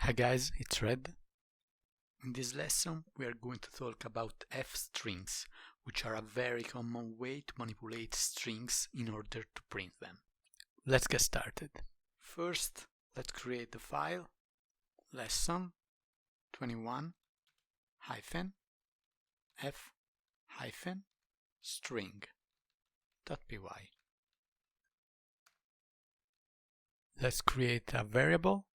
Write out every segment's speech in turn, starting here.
Hi guys, it's Red. In this lesson we are going to talk about f-strings, which are a very common way to manipulate strings in order to print them. Let's get started. First, let's create the file lesson 21 f-string.py. Let's create a variable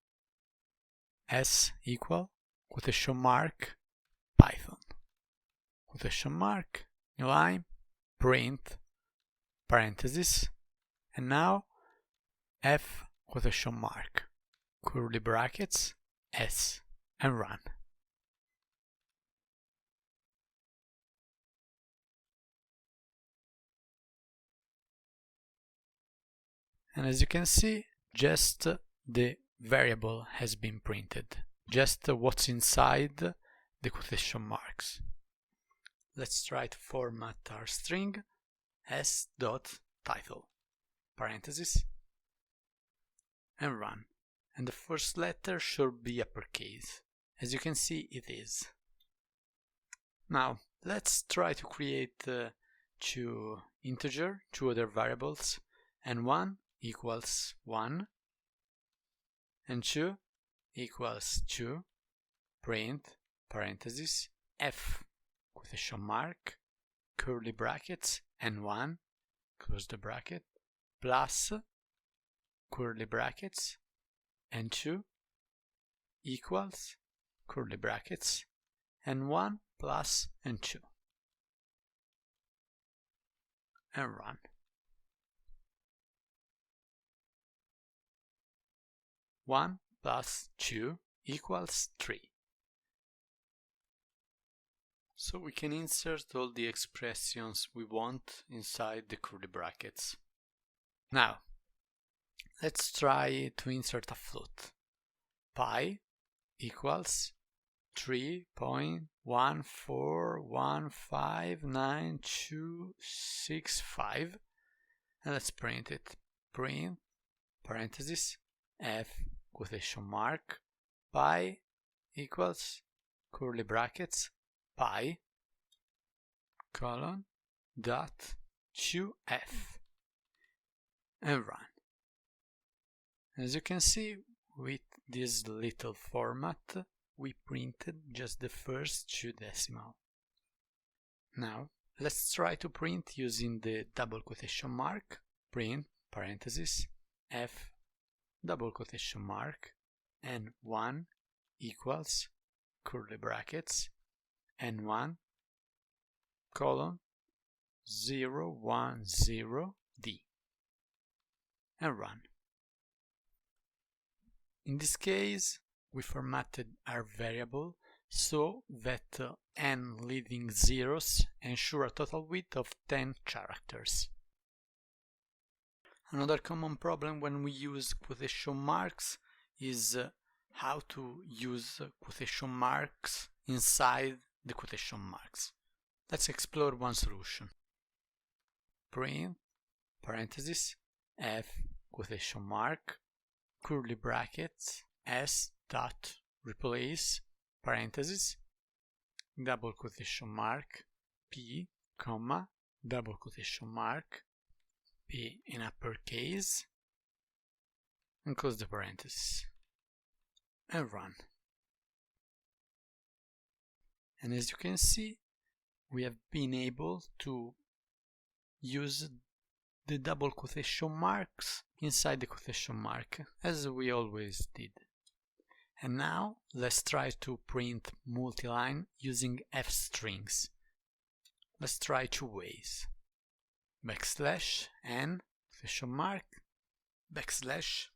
s equal quotation mark Python, quotation mark, new line, print, parenthesis, and now f quotation mark, curly brackets, s, and run. And as you can see, just the variable has been printed, just what's inside the quotation marks. Let's try to format our string s.title, parenthesis, and run. And the first letter should be uppercase. As you can see, it is. Now, let's try to create two other variables, and 1 equals 1, and 2 equals 2, print, parenthesis, f, quotation mark, curly brackets, and 1, close the bracket, plus, curly brackets, and 2, equals, curly brackets, and 1 plus and 2, and run. 1 plus 2 equals 3. So we can insert all the expressions we want inside the curly brackets. Now, let's try to insert a float. Pi equals 3.1415925, and let's print it. Print, parenthesis, f, quotation mark, pi equals, curly brackets, pi, colon, dot, 2f, and run. As you can see, with this little format, we printed just the first 2 decimals. Now, let's try to print using the double quotation mark, print, parenthesis, f, double quotation mark, and 1 equals, curly brackets, and 1, colon, 010d, and run. In this case, we formatted our variable so that n leading zeros ensure a total width of 10 characters. Another common problem when we use quotation marks is how to use quotation marks inside the quotation marks. Let's explore one solution. Print, parenthesis, f, quotation mark, curly brackets, s dot replace, parenthesis, double quotation mark, p, comma, double quotation mark, p in uppercase, and close the parenthesis, and run. And as you can see, we have been able to use the double quotation marks inside the quotation mark, as we always did. And now let's try to print multi-line using f-strings. Let's try 2 ways. Backslash n, quotation mark, backslash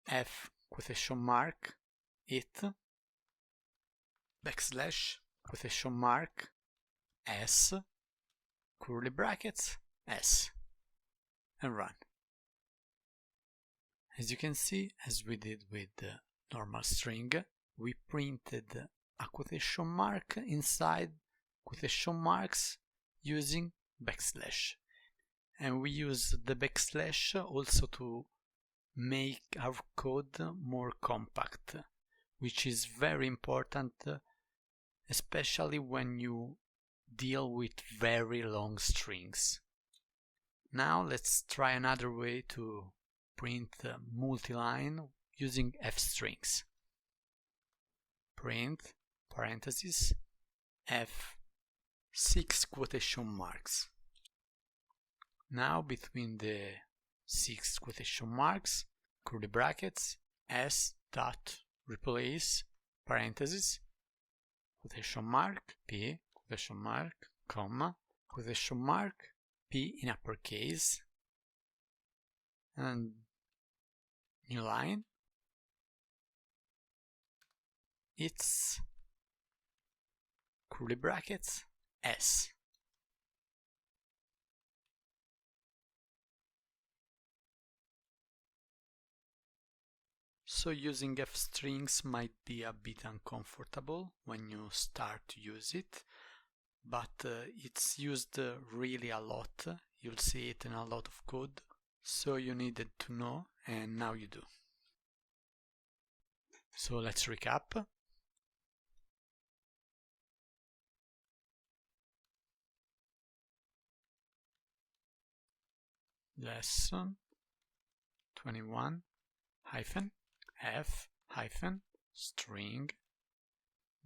f, quotation mark, it, backslash, quotation mark, s, curly brackets, s, and run. As you can see, as we did with the normal string, we printed a quotation mark inside quotation marks using backslash. And we use the backslash also to make our code more compact, which is very important, especially when you deal with very long strings. Now let's try another way to print multi-line using f-strings. Print parentheses f 6 quotation marks. Now between the 6 quotation marks, curly brackets, s dot replace parentheses quotation mark p quotation mark comma quotation mark p in uppercase, and new line, it's curly brackets s. So using f-strings might be a bit uncomfortable when you start to use it, but it's used really a lot. You'll see it in a lot of code, so you needed to know, and now you do. So let's recap. Lesson 21 hyphen f hyphen string.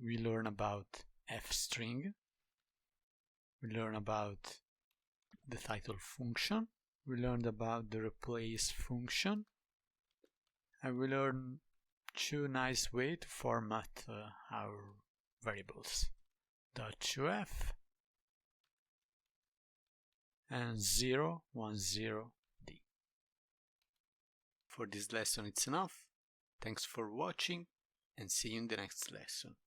We learn about f-string. We learn about the title function. We learned about the replace function. And we learned two nice ways to format our variables. .2f and 010d. For this lesson it's enough. Thanks for watching and see you in the next lesson.